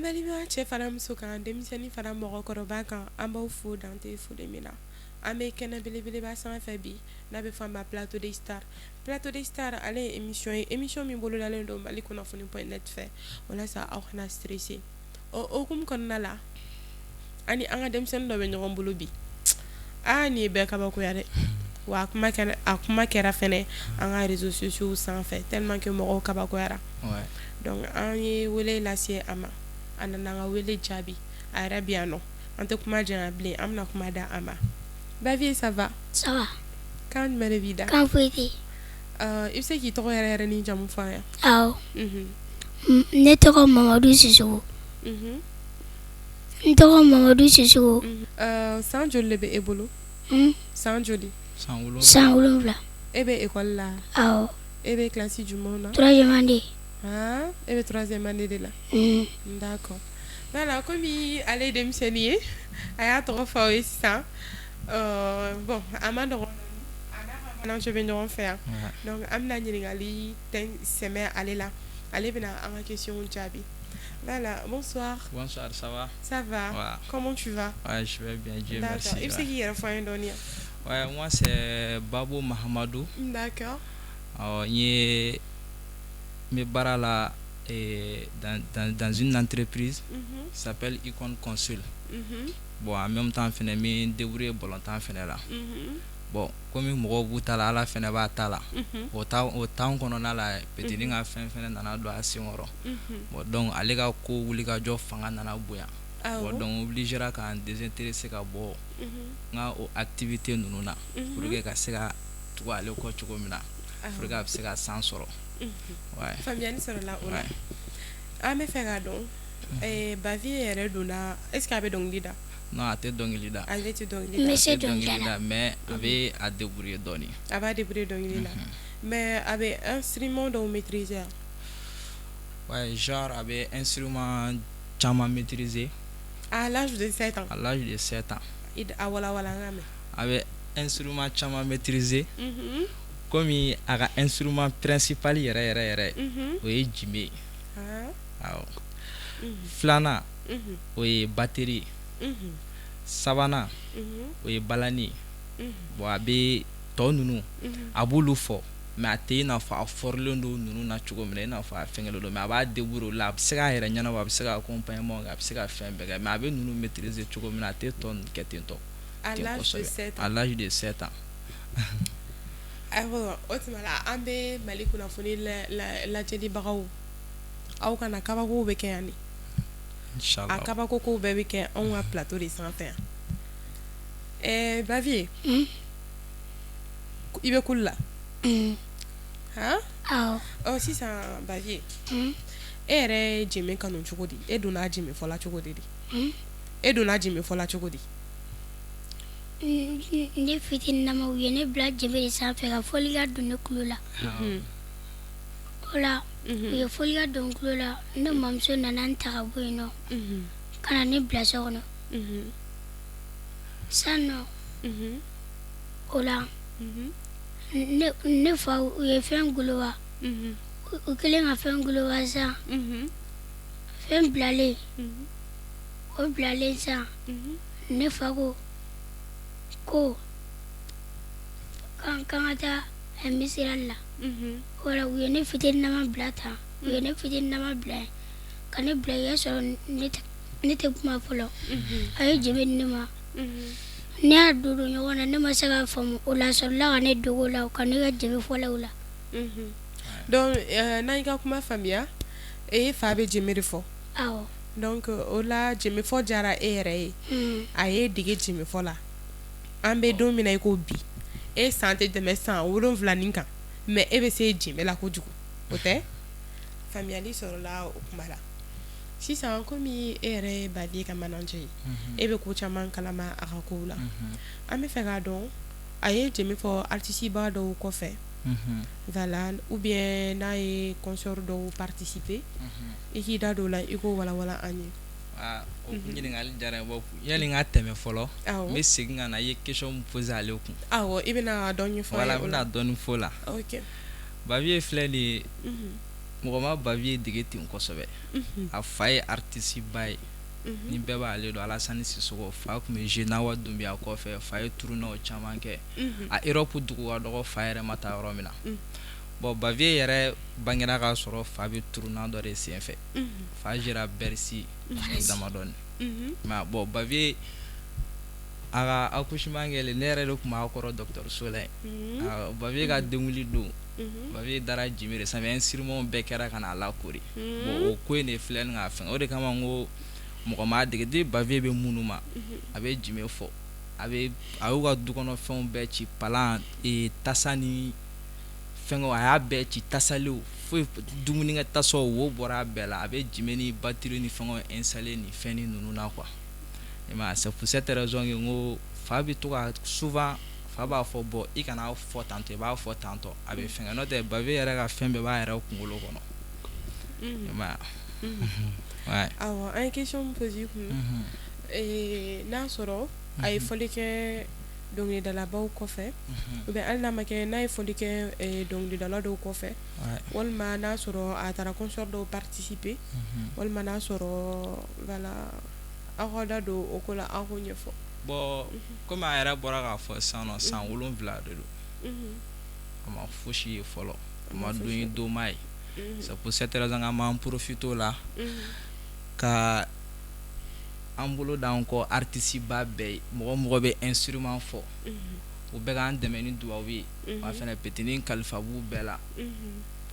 balima cɛ fara muso kan denmisɛnnin fara mɔgɔkɔrɔba kan an b'aw fo dante foli min na an bɛ kɛnɛ belebeleba sanfɛ bi n'a bɛ fɔ a ma plateau de star ale ye émission min bolodalen don Mali kunnafoni point net fɛ walasa aw kana stressé o hukumu kɔnɔna la ani an ka denmisɛnnin dɔ bɛ ɲɔgɔn bolo bi nin ye bɛɛ kabakoya dɛ wa a kuma kɛra fɛnɛ an ka réseaux sociaux sanfɛ tellement que mɔgɔw kabakoyara donc an ye wele lase a ma a nana an ka wele jaabi a yɛrɛ bi yan nɔ an tɛ kuma janya bilen an bɛna kuma da a ma Bavier, ça va? Ça va. Kan jumɛn de b'i da? Kan foyi tɛ i bɛ se k'i tɔgɔ yɛrɛ yɛrɛ ni jamu fɔ an ye? Awɔ. Ne tɔgɔ Mamadu Sisoko. N tɔgɔ Mamadu Sisoko. San joli de bɛ e bolo? San joli? San 7. E bɛ école la? Awɔ. E bɛ classe jumɛn na? 3e année. E bɛ 3e année de la? D'accord. Voilà, komi ale ye denmisɛnnin ye a y'a tɔgɔ fɔ aw ye sisan bon a ma nɔgɔn a n'a ka banamuso bɛ ɲɔgɔn fɛ yan donc an bɛna ɲininkali sɛmɛ ale la ale bɛna an ka question jaabi. Voilà, bonsoir. Bonsoir, ça va? Ça va. Ouais. Comment tu vas? Ouais, je vais bien, Dieu merci. D'accord. Il faut qu'il y ait un foyer donné. Ouais, moi c'est Babou Mahamadou. D'accord. Je me barre là dans une entreprise qui s'appelle Icon Consul. Bon, en même temps, je me débrouille volontairement là. Bon, comme je suis à la fin de la tala, au temps qu'on a la petite ligne à fin de la doit assurer. Donc, aller à quoi ou les gars job fanga nana boya. Donc, obligé à quand désintéressé à bon, na activité nous na pour que ça soit tout aller au coach comme là, pour que ça soit sans sort. Ouais. Fabienne sera là. Ouais. Ah mais faire donc. Bavier est là. Est-ce qu'il y avait donc leader? Non, à te donner leader. À te donner leader. Mais c'est donc leader. Mais avait à débrouiller donner. Avait à débrouiller donner leader. Mais avait instrument de maîtriser. Ouais, genre avait instrument chama maîtriser. À l'âge de 7 ans. À l'âge de 7 ans. Ah voilà voilà ngame. Avait instrument chama maîtriser. Comme il a un instrument principal yere oui Jimmy Flana oui batterie Savana oui balani bon abe tonunu abulu fo mais ate na fa forlondo nunu na chugo mena na fa fengelo do mais aba deburo la sega yere nyana ba sega accompagnement ga sega fembe mais abe nunu maîtriser chugo mena ate ton ketento à l'âge de 7 ans. À l'âge de 7 ans. Alors, autrement an bɛ Mali kunnafoni lajɛlibagaw aw kana kabako bɛ kɛ yan de. Inchallah. A kabako kow bɛɛ bɛ kɛ anw ka plateau de sanfɛ yan. Bavier. I bɛ kulu la? Awɔ. Sisan Bavier. E yɛrɛ jɛmɛ kanu cogo di? E donna jɛmɛ fɔla cogo di? E donna jɛmɛ fɔla cogo di? Ne fitinin nama u ye ne bila jɛmɛ de sanfɛ ka fɔlikan don ne kulo la. O la u ye fɔlikan don n kulo la ne mamuso nana n ta ka bɔ yen nɔ ka na ne bila so kɔnɔ. Sisan nɔ o la ne fa u ye fɛn goloba u kɛlen ka fɛn goloba sisan fɛn bilalen o bilalen sisan ne fa ko kan ka taa misira la wala u ye ne fitinin nama bila tan u ye ne fitinin nama bila yen ka ne bila yen sɔrɔ ne tɛ kuma fɔlɔ a ye jɛmɛ di ne ma ne y'a don ɲɔgɔn na ne ma se k'a faamu o la sɔrɔla ka ne dogo la ka ne ka jɛmɛ fɔlaw la. Donc n'a y'i ka kuma faamuya e fa bɛ jɛmɛ de fɔ. Awɔ. Donc o la jɛmɛ fɔ diyara e yɛrɛ ye a ye dege jɛmɛ fɔ la. An bɛ don min na i ko bi e san tɛ tɛmɛ san 7 nin kan mais e bɛ se jɛmɛ la kojugu o tɛ faamuyali sɔrɔla o kuma la sisan komi e yɛrɛ ye Bavier ka manager ye e bɛ ko caman kalama a ka kow la an bɛ fɛ k'a dɔn a ye jɛmɛ fɔ artiste ba dɔw kɔfɛ voilà ou bien n'a ye concert dɔw participer i k'i da don o la i k'o walawala an ye. O ɲininkali diyara n ye yali n ka tɛmɛ fɔlɔ n bɛ segin ka na i ye question min poser ale kun. Awɔ i bɛna dɔɔni fɔ voilà n bɛna dɔɔni fɔ o la. OK. Bavier filɛ nin ye mɔgɔ ma bavier dege ten kosɛbɛ a fa ye artiste ba ye ni bɛɛ b'ale dɔn Alasani Sisoko fa kun bɛ jouer Nawa Dunbiya kɔfɛ fa ye tournéw caman kɛ a Europe dugu ka dɔgɔ fa yɛrɛ ma taa yɔrɔ min na bon bavier yɛrɛ bangera k'a sɔrɔ fa bɛ tournant dɔ de senfɛ fa jira Bercy damadɔni mais bon bavier a ka accouchement kɛlen ne yɛrɛ de kun b'a kɔrɔ dɔgɔtɔrɔso la yen bavier ka denwuli don bavier dara jimi de sanfɛ instrument bɛɛ kɛra ka n'a lakori bon o ko in de filɛ nin k'a fɛn o de kama n ko mɔgɔ m'a dege de bavier bɛ minnu ma a bɛ jimi fɔ a y'u ka dukɔnɔfɛnw bɛɛ ci palan tasa ni fɛngɛw a y'a bɛɛ ci tasalew foyi dumunikɛ tasaw wo bɔra a bɛɛ la a bɛ jimi ni batterie ni fɛngɛw installé ni fɛn ni ninnu na quoi c'est pour cette raison que n ko fa bɛ to ka souvent fa b'a fɔ bon i kana fɔ tantɔ i b'a fɔ tantɔ a bɛ fɛngɛ n'o tɛ bavier yɛrɛ ka fɛn bɛɛ b'a yɛrɛ kunkolo kɔnɔ awɔ an ye question min posé kun n'a sɔrɔ a ye fɔli kɛ dɔnkilidalabaw kɔfɛ ou bien hali n'a ma kɛ n'a ye fɔli kɛ dɔnkilidala dɔw kɔfɛ walima n'a sɔrɔ a taara concert dɔw participer walima n'a sɔrɔ voilà aw ka da don o ko la aw k'o ɲɛfɔ bon comme a yɛrɛ bɔra k'a fɔ sisan nɔ san 7 de don a ma fosi ye fɔlɔ a ma don ye donma ye c'est pour cette raison an b'an profiter o la ka an bolo d'an kɔ artiste ba bɛɛ ye mɔgɔ bɛ instrument fɔ u bɛɛ k'an dɛmɛ ni duwawu ye wa fɛnɛ petini kalifa b'u bɛɛ la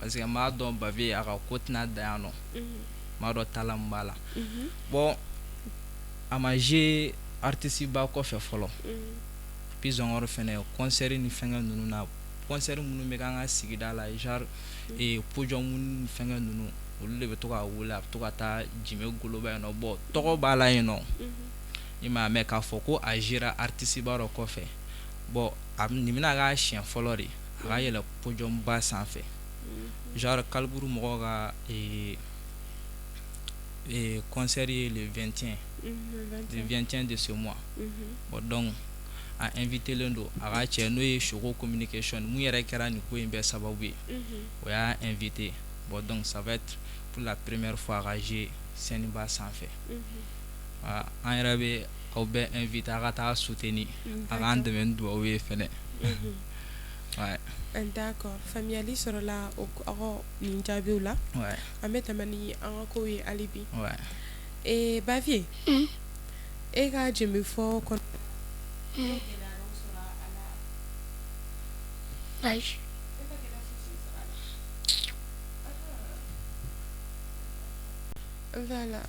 parce que n b'a dɔn bavier a ka ko tɛna dan yan nɔ n b'a dɔn tala min b'a la bon a ma jouer artiste ba kɔfɛ fɔlɔ puis zɔngɔrɔ fɛnɛ concert ni fɛngɛ ninnu na concert minnu bɛ k'an ka sigida la genre podium ni fɛngɛ ninnu olu de bɛ to ka wele a bɛ to ka taa jime goloba yen nɔ bon tɔgɔ b'a la yen nɔ i m'a mɛn k'a fɔ ko a jouera artiste ba dɔ kɔfɛ bon nin bɛna k'a siɲɛ fɔlɔ de a ka yɛlɛ podium ba sanfɛ genre Kaliburu mɔgɔw ka concert ye le 21 de ce mois bon donc a invité len don a ka cɛ n'o ye Chogo Communication mun yɛrɛ kɛra nin ko in bɛɛ sababu ye o y'a invité bon donc ça va être pour la première fois a ka jouer scène ba sanfɛ an yɛrɛ bɛ aw bɛɛ invité a ka taa soutenir a k'an dɛmɛ ni duwawu ye fɛnɛ d'accord faamuyali sɔrɔla aw nin jaabiw la an bɛ tɛmɛ ni an ka kow ye hali bi bavier e ka jɛnbɛ fɔ kɔnɔ ayi voilà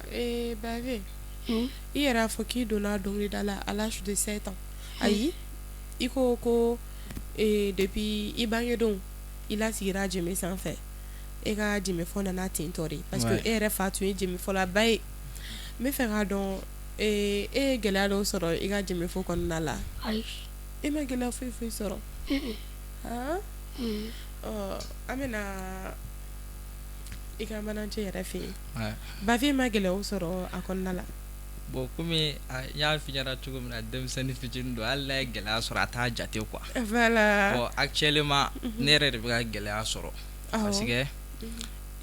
bavier i yɛrɛ a fɔ k'i donna dɔnkilida la à l'âge de 7 ans ayi i ko depuis i bangedon i lasigira jɛnbɛ sanfɛ e ka jɛnbɛ fɔ nana tentɔ de parce que e yɛrɛ fa tun ye jɛnbɛ fɔla ba ye n bɛ fɛ k'a dɔn e ye gɛlɛya dɔw sɔrɔ i ka jɛnbɛ fɔ kɔnɔna la ayi e ma gɛlɛya foyi sɔrɔ an bɛna i ka manager yɛrɛ fɛ yen bavier ma gɛlɛyaw sɔrɔ a kɔnɔna la bon komi n y'a f'i ɲɛna cogo min na denmisɛnnin fitinin don hali n'a ye gɛlɛya sɔrɔ a t'a jate quoi voilà bon actuellement ne yɛrɛ de bɛ ka gɛlɛya sɔrɔ parce que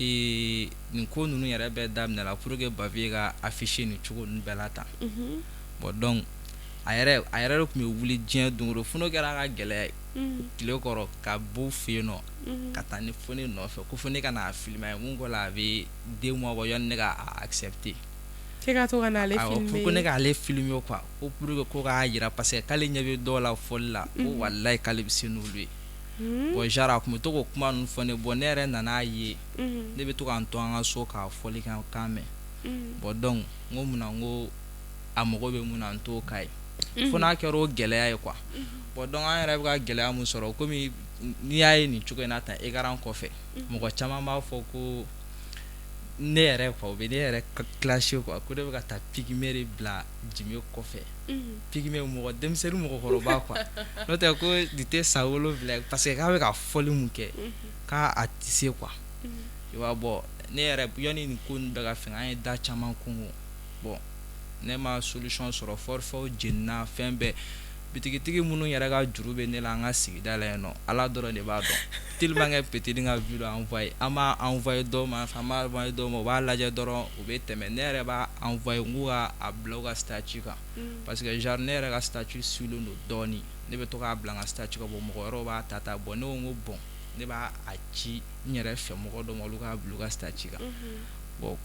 nin ko ninnu yɛrɛ bɛɛ daminɛla pour que bavier ka afficher nin cogo ninnu bɛɛ la tan bon donc a yɛrɛ de tun bɛ wuli diɲɛ don o don fo n'o kɛra a ka gɛlɛya ye tile kɔrɔ ka bɔ fɛ yen nɔ ka taa ne fo ne nɔfɛ ko fo ne ka n'a filmer mun ko la a bɛ 2 mois bɔ yanni ne ka accepter k'e ka to ka n'ale filmer ko ne k'ale filmer quoi ko pour que ko k'a jira parce que k'ale ɲɛ bɛ dɔw la fɔli la ko walayi k'ale bɛ se n'olu ye bon genre a tun bɛ to k'o kuma ninnu fɔ ne bon ne yɛrɛ nan'a ye ne bɛ to ka n to an ka so k'a fɔli kan mɛn bon donc n ko munna n ko a mago bɛ mun na n t'o k'a ye fo n'a kɛra o gɛlɛya ye quoi bon donc an yɛrɛ bɛ ka gɛlɛya mun sɔrɔ komi n'i y'a ye nin cogo in na tan écran kɔfɛ mɔgɔ caman b'a fɔ ko ne yɛrɛ quoi o bɛ ne yɛrɛ clasher quoi ko ne bɛ ka taa pygmée de bila jimi kɔfɛ pygmée mɔgɔ denmisɛnnin mɔgɔkɔrɔba quoi n'o tɛ ko nin tɛ san 7 parce que k'a bɛ ka fɔli mun kɛ k'a a tɛ se quoi i b'a bɔ ne yɛrɛ yanni nin ko ninnu bɛɛ ka fɛn an ye da caman kunko bon ne ma solution sɔrɔ forfait jenina fɛn bɛɛ bitigitigi minnu yɛrɛ ka juru bɛ ne la an ka sigida la yen nɔ ala dɔrɔn de b'a dɔn tellement que petit nga vidéo envoyé ama envoyé do ma fama envoyé do mo ba lajɛ dɔrɔn u bɛ tɛmɛ ne yɛrɛ b'a envoyé ngu ka a bila u ka statut kan parce que genre ne yɛrɛ ka statut sulen don dɔɔni ne bɛ to k'a bila n ka statut kan bon mɔgɔ wɛrɛw b'a ta bon ne ko n ko bon ne b'a a ci n yɛrɛ fɛ mɔgɔ dɔ ma olu k'a bila u ka statut kan bon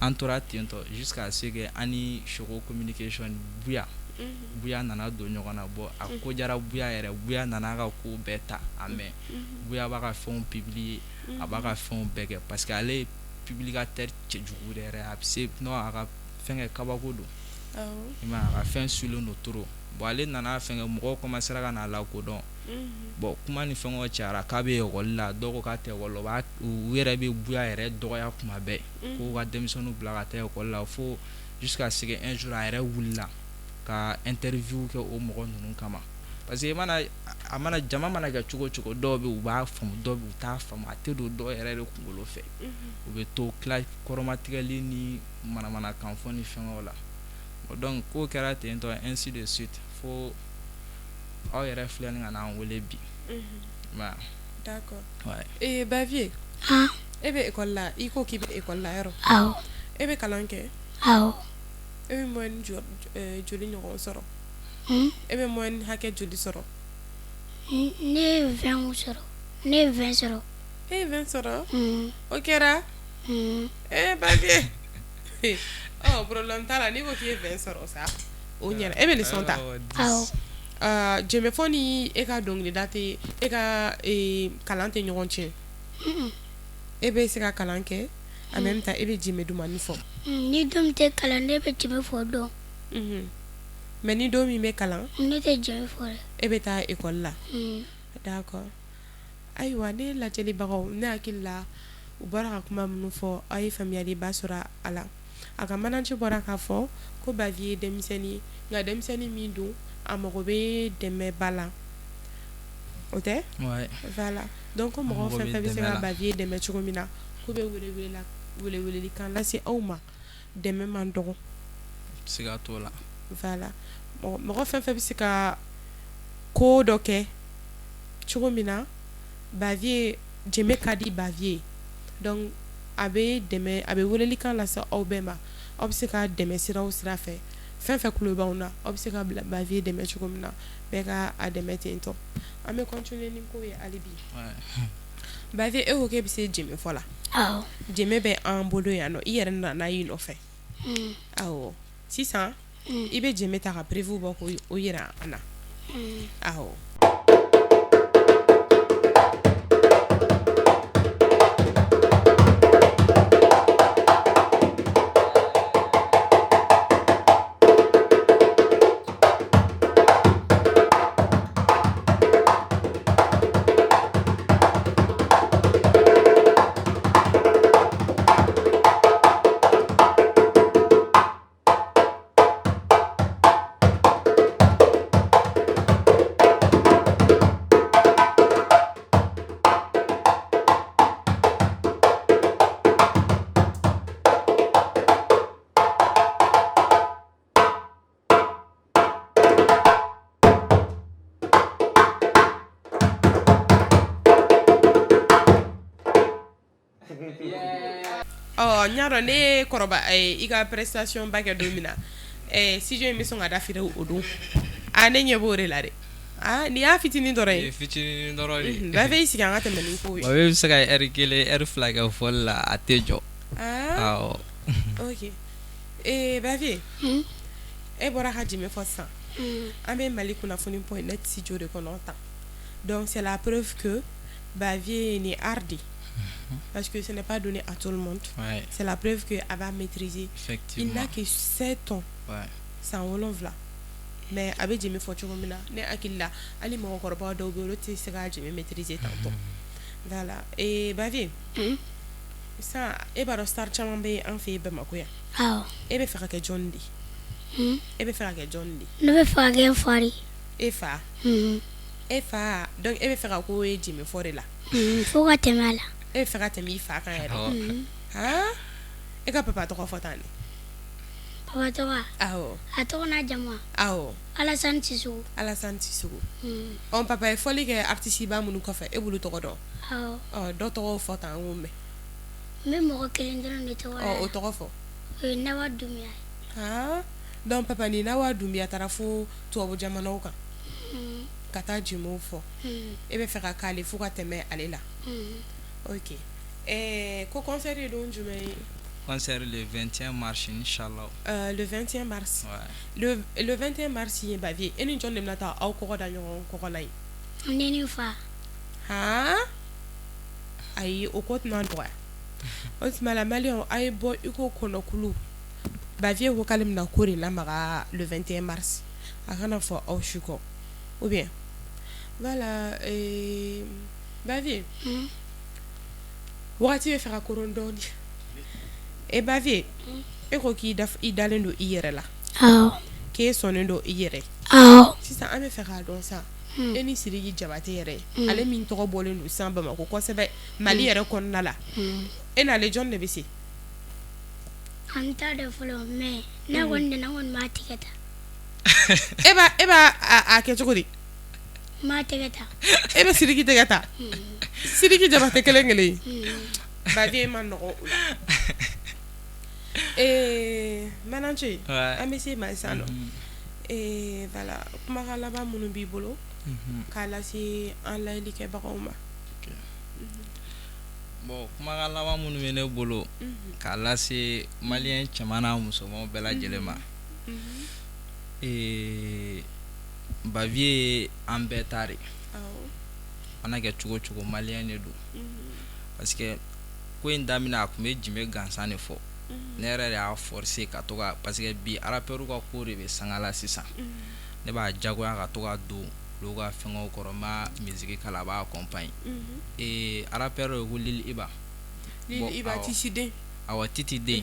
an tora ten tɔ jusqu'à ce que ani Choco communication Buya nana don ɲɔgɔn na bon a ko jara Buya yɛrɛ Buya nana ka ko bɛɛ ta a mɛn Buya b'a ka fɛnw publier a b'a ka fɛnw bɛɛ kɛ parce que ale ye publicateur cɛjugu de yɛrɛ a bɛ se non a ka fɛnkɛ kabako don i m'a ye a ka fɛn sulen don trop bon ale nana fɛnkɛ mɔgɔw commencera ka n'a lakodɔn bon kuma ni fɛngɛw cayara k'a bɛ ekɔli la dɔw ko k'a tɛ ekɔli la u yɛrɛ bɛ Buya yɛrɛ dɔgɔya kuma bɛɛ k'u ka denmisɛnninw bila ka taa ekɔli la fo jusqu'à ce que un jour a yɛrɛ wulila ka interview kɛ o mɔgɔ ninnu kama parce que a mana jama mana kɛ cogo cogo dɔw bɛ u b'a faamu dɔw bɛ u t'a faamu a tɛ don dɔw yɛrɛ de kunkolo fɛ u bɛ to kɔrɔmatigɛli ni manamanakan fɔ ni fɛngɛw la donc k'o kɛra ten tɔ ainsi de suite fo aw yɛrɛ filɛ ni ka n'an wele bi d'accord ouais Bavier e bɛ école la i ko k'i bɛ école la yɔrɔ e bɛ kalan kɛ e bɛ moyenne joli ɲɔgɔn sɔrɔ e bɛ moyenne hakɛ joli sɔrɔ ne ye 20 sɔrɔ ne ye 20 sɔrɔ e ye 20 sɔrɔ o kɛra Bavier problème t'a la n'i ko k'i ye 20 sɔrɔ sa o ɲɛna e bɛ leçon ta jɛmɛ fɔ ni e ka dɔnkilida tɛ e ka kalan tɛ ɲɔgɔn tiɲɛ e bɛ se ka kalan kɛ en même temps e bɛ jɛmɛ dumuni fɔ ni don tɛ kalan ne bɛ jɛmɛ fɔ dɔn mais ni don min bɛ kalan ne tɛ jɛmɛ fɔ dɛ e bɛ taa école la d'accord ayiwa ne lajɛlibagaw ne hakili la u bɔra ka kuma minnu fɔ aw ye faamuyaliba sɔrɔ a la a ka manager bɔra k'a fɔ ko Bavier ye denmisɛnnin nka denmisɛnnin min don a mago bɛ dɛmɛba la o tɛ voilà donc ko mɔgɔ fɛn fɛn bɛ se ka Bavier dɛmɛ cogo min na k'u bɛ welewelekan lase aw ma dɛmɛ man dɔgɔ siga t'o la voilà mɔgɔ fɛn fɛn bɛ se ka ko dɔ kɛ cogo min na Bavier jɛmɛ ka di Bavier donc a bɛ welelikan lase aw bɛɛ ma aw bɛ se ka dɛmɛ sira fɛ fɛn fɛn kulo b'aw na aw bɛ se ka Bavier dɛmɛ cogo min na bɛɛ ka a dɛmɛ ten tɔ an bɛ continuer ni ko ye hali bi Bavier e ko k'e bɛ se jɛmɛ fɔ la jɛmɛ bɛ an bolo yan nɔ i yɛrɛ nana i nɔfɛ awɔ sisan i bɛ jɛmɛ ta ka prévu bɔ k'o yira an na awɔ ɲa ne kɔrɔba i ka prestation ba kɛ don min na studio in bɛ sɔn ka da feere o don ne ɲɛ b'o de la dɛ ni y'a fitinin dɔrɔn ye fitinin dɔrɔn de Bavier i sigi an ka tɛmɛ ni ko ye Bavier bɛ se ka heure kelen heure fila kɛ fɔli la a tɛ jɔ awɔ ok Bavier e bɔra ka jɛmɛ fɔ sisan an bɛ Mali kunnafoni point net studio de kɔnɔ tan donc c'est la preuve que Bavier ni art de parce que ce n'est pas donné à tout le monde c'est la preuve que a b'a maîtriser il n'a que 7 ans san 7 mais a bɛ jɛmɛ fɔ cogo min na ne hakili la hali mɔgɔkɔrɔbaw dɔw bɛ yen olu tɛ se ka jɛmɛ maîtriser tantôt voilà Bavier sisan e b'a dɔn star caman bɛ an fɛ yen Bamakɔ yan e bɛ fɛ ka kɛ jɔnni de e bɛ fɛ ka kɛ jɔnni de ne bɛ fɛ ka kɛ fa de e fa donc e bɛ fɛ ka k'o ye jɛmɛ fɔ de la fo ka tɛmɛ a la e bɛ fɛ ka tɛmɛ i fa kan yɛrɛ e ka papa tɔgɔ fɔ tan de papa tɔgɔ awɔ a tɔgɔ n'a jamu awɔ Alassane Sissoko Alassane Sissoko papa ye fɔli kɛ artiste ba minnu kɔfɛ e b'olu tɔgɔ dɔn awɔ dɔ tɔgɔ fɔ tan n mɛn n bɛ mɔgɔ kelen dɔrɔn de tɔgɔ la o tɔgɔ fɔ o ye Nawa Dumbuya donc papa ni Nawa Dumbuya taara fo tubabu jamanaw kan ka taa jimew fɔ e bɛ fɛ ka k'ale fo ka tɛmɛ ale la ok ko concert ye don jumɛn ye concert le 21 mars inchallah le 21 mars ouais. le 21 mars ye bavier e ni jɔn de bɛna taa aw kɔgɔ da ɲɔgɔn kɔgɔ la ye ne ni fa ayi o ko tɛna dɔgɔya o tuma la maliyɛnw a ye bɔ i ko kɔnɔkulu bavier ko k'ale bɛna ko de lamaga le 21 mars a kana fɔ aw si kɔ ou bien voilà bavier wagati bɛ fɛ ka koron dɔɔni bavier e ko k'i dalen don i yɛrɛ la k'e sɔnnen don i yɛrɛ sisan an bɛ fɛ k'a dɔn sa e ni Siriki Jabate yɛrɛ ale min tɔgɔ bɔlen don san Bamako kosɛbɛ Mali yɛrɛ kɔnɔna la e n'ale jɔn de bɛ se an t'a dɔn fɔlɔ mais ne kɔni donna kɔni m'a tigɛ ta e b'a a kɛ cogo di m'a tigɛ ta e bɛ Siriki tɛgɛ ta Siriki Jabate kelen kelen bavier ma nɔgɔ o la Manance an bɛ se ma sisan nɔ voilà kumakan laban minnu b'i bolo k'a lase an layɛlikɛbagaw ma bon kumakan laban minnu bɛ ne bolo k'a lase maliyɛn cɛman n'a musomanw bɛɛ lajɛlen ma bavier ye an bɛɛ ta de mana kɛ cogo cogo maliyɛn de don parce que ko in daminɛ a tun bɛ jime gansan de fɔ ne yɛrɛ de y'a forcer ka to ka parce que bi rappeurs ka ko de bɛ sanga la sisan ne b'a jagoya ka to ka don olu ka fɛngɛw kɔrɔ n b'a musique kala a b'a accompagne rappeur ye ko Lil Iba Tisiden awɔ Titi den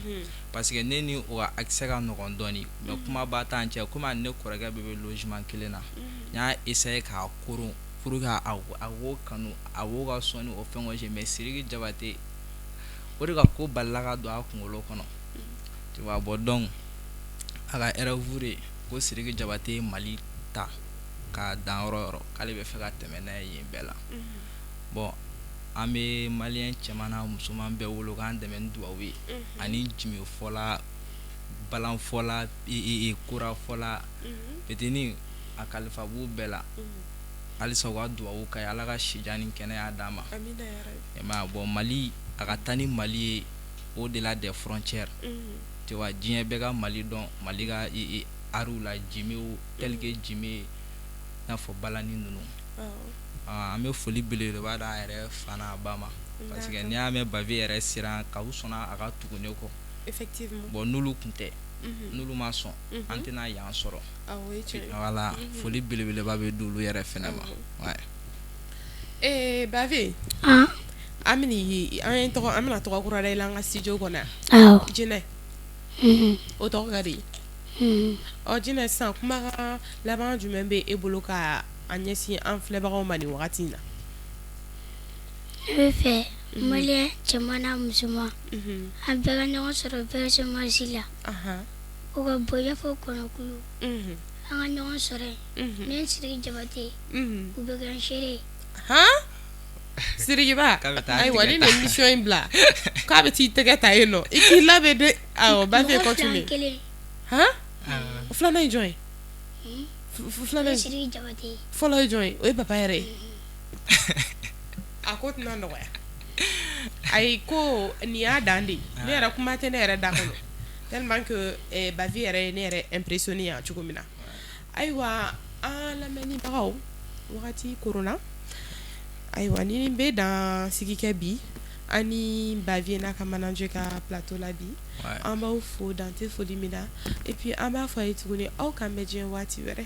parce que ne ni o ka accès ka nɔgɔn dɔɔni mais kuma b'a t'an cɛ komi a ni ne kɔrɔkɛ bɛɛ bɛ logement kelen na n y'a essayer k'a koron pour que a wo kanu a wo ka sɔn ni o fɛngɛw je mais Siriki Jabate o de ka ko balila ka don a kunkolo kɔnɔ tu vois bon donc a ka rêve de ko Siriki Jabate ye Mali ta k'a dan yɔrɔ yɔrɔ k'ale bɛ fɛ ka tɛmɛ n'a ye yen bɛɛ la bon an bɛ maliyɛn cɛman n'a musoman bɛɛ wolo k'an dɛmɛ ni dugawu ye ani jimi fɔla balan fɔla kora fɔla petini a kalifa b'u bɛɛ la halisa u ka dugawu k'a ye Ala ka sijan ni kɛnɛya d'a ma bon Mali a ka taa ni Mali ye au delà des frontières tu vois diɲɛ bɛɛ ka Mali dɔn Mali ka ariw la jimew tel que jime n'a fɔ balani ninnu an bɛ foli belebeleba d'a yɛrɛ fa n'a ba ma parce que n'i y'a mɛn bavier yɛrɛ siran k'aw sɔnna a ka tugu ne kɔ effectivement bon n'olu tun tɛ n'olu ma sɔn an tɛna yan sɔrɔ voilà foli belebeleba bɛ d'olu yɛrɛ fɛnɛ ma bavier an bɛna tɔgɔ kura da i la an ka studio kɔnɔ Jinɛ o tɔgɔ ka di Jinɛ sisan kumakan laban jumɛn bɛ e bolo ka a ɲɛsin an filɛbagaw ma nin wagati in na ne bɛ fɛ maliyɛn cɛman n'a musoman an bɛɛ ka ɲɔgɔn sɔrɔ verse marché la o ka bɔ i n'a fɔ kɔnɔkulu an ka ɲɔgɔn sɔrɔ yen ne Siriki Jabate u bɛ kɛ n seere Sirikiba ayiwa ni nin émission in bila k'a bɛ t'i tɛgɛ ta yen nɔ i k'i labɛn de awɔ bavier continue o filanan ye jɔn ye filanan Siriki Jabate fɔlɔ ye jɔn ye o ye papa yɛrɛ ye a ko tɛna nɔgɔya ayi ko nin y'a dan de ne yɛrɛ kuma tɛ ne yɛrɛ da kɔnɔ tellement que bavier yɛrɛ ye ne yɛrɛ impressionné yan cogo min na ayiwa an lamɛnibagaw wagati korona ayiwa ni bɛ dan sigi kɛ bi an ni bavier n'a ka manager ka plateau la bi an b'aw fo dan tɛ foli min na et puis an b'a fɔ a ye tuguni aw k'an bɛ diɲɛ waati wɛrɛ